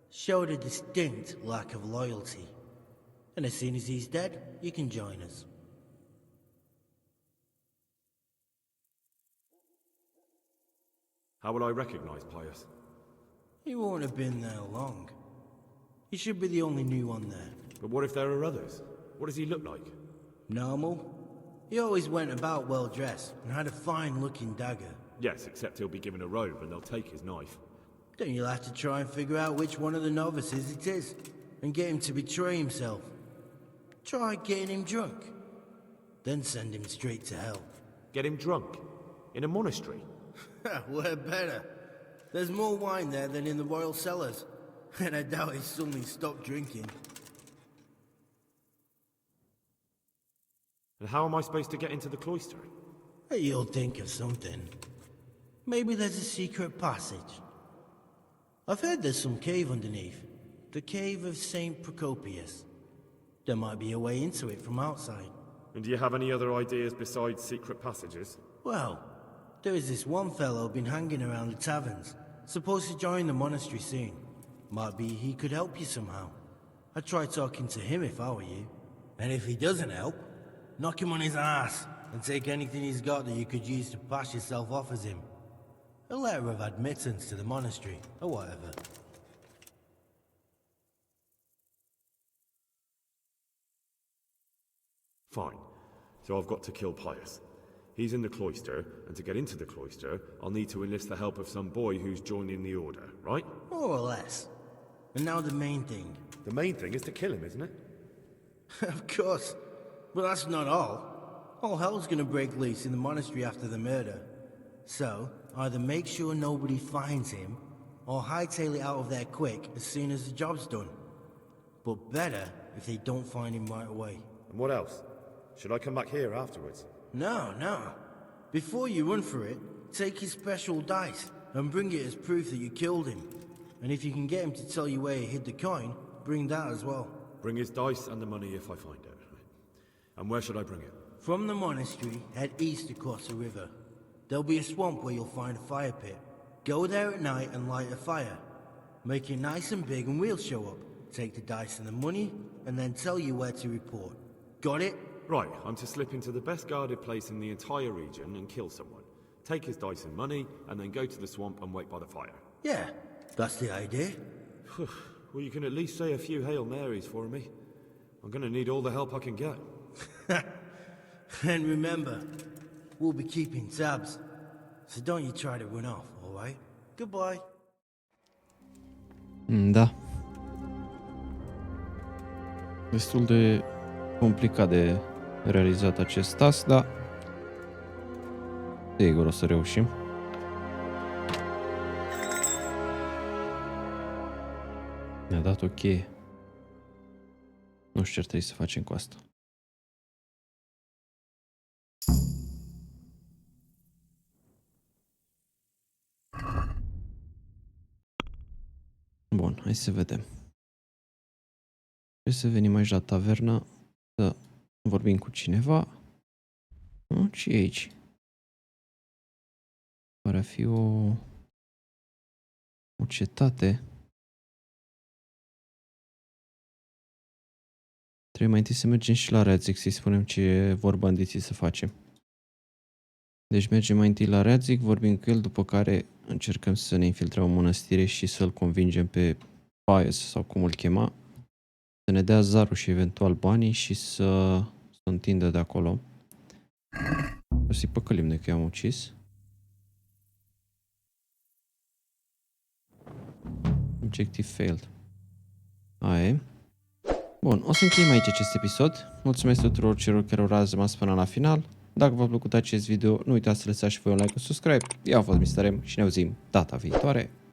S3: Showed a distinct lack of loyalty. And as soon as he's dead, you can join us.
S8: How will I recognize Pius?
S3: He won't have been there long. He should be the only new one there.
S8: But what if there are others? What does he look like?
S3: Normal. He always went about well dressed and had a fine-looking dagger.
S8: Yes, except he'll be given a robe and they'll take his knife.
S3: Then you'll have to try and figure out which one of the novices it is, and get him to betray himself. Try getting him drunk. Then send him straight to hell.
S8: Get him drunk? In a monastery?
S3: We're better. There's more wine there than in the royal cellars. And I doubt he suddenly stopped drinking.
S8: And how am I supposed to get into the cloister?
S3: You'll think of something. Maybe there's a secret passage. I've heard there's some cave underneath. The cave of St. Procopius. There might be a way into it from outside.
S8: And do you have any other ideas besides secret passages?
S3: Well, there is this one fellow been hanging around the taverns. Supposed to join the monastery soon. Might be he could help you somehow. I'd try talking to him if I were you. And if he doesn't help, knock him on his ass and take anything he's got that you could use to pass yourself off as him. A letter of admittance to the monastery, or whatever.
S8: Fine. So I've got to kill Pius. He's in the cloister, and to get into the cloister, I'll need to enlist the help of some boy who's joining the order, right?
S3: More or less. And now the main thing.
S8: The main thing is to kill him, isn't it?
S3: Of course. But that's not all. All hell's gonna break loose in the monastery after the murder. So, either make sure nobody finds him, or hightail it out of there quick as soon as the job's done. But better if they don't find him right away.
S8: And what else? Should I come back here afterwards?
S3: No. Before you run for it, take his special dice and bring it as proof that you killed him. And if you can get him to tell you where he hid the coin, bring that as well.
S8: Bring his dice and the money if I find it. And where should I bring it?
S3: From the monastery, head east across the river. There'll be a swamp where you'll find a fire pit. Go there at night and light a fire. Make it nice and big and we'll show up. Take the dice and the money, and then tell you where to report. Got it?
S8: Right, I'm to slip into the best guarded place in the entire region and kill someone. Take his dice and money, and then go to the swamp and wait by the fire.
S3: Yeah, that's the idea.
S8: Well, you can at least say a few Hail Marys for me. I'm gonna need all the help I can get.
S3: And remember, we'll be keeping tabs. So don't you try to run off, alright? Goodbye.
S6: Da. Destul de complicat de realizat acest task, dar sigur o să reușim. Ne-a dat o cheie. Nu știu ce ar trebui să facem cu asta. Bun, hai să vedem. Trebuie să venim aici la tavernă să vorbim cu cineva. Nu, ce e aici? Pare a fi o cetate. Trebuie mai întâi să mergem și la Radzig, să-i spunem ce vor bandiții să facem. Deci mergem mai întâi la Radzig, vorbim cu el, după care încercăm să ne infiltrăm în mănăstire și să-l convingem pe Pius, sau cum îl chema, să ne dea zarul și eventual banii și să întindă de acolo. O să-i păcălim de că i-am ucis. Objective failed. Aia e. Bun, o să încheiem aici acest episod. Mulțumesc tuturor celor care au rămas până la final. Dacă v-a plăcut acest video, nu uitați să lăsați și voi un like, un subscribe. Eu am fost Mr. M și ne auzim data viitoare.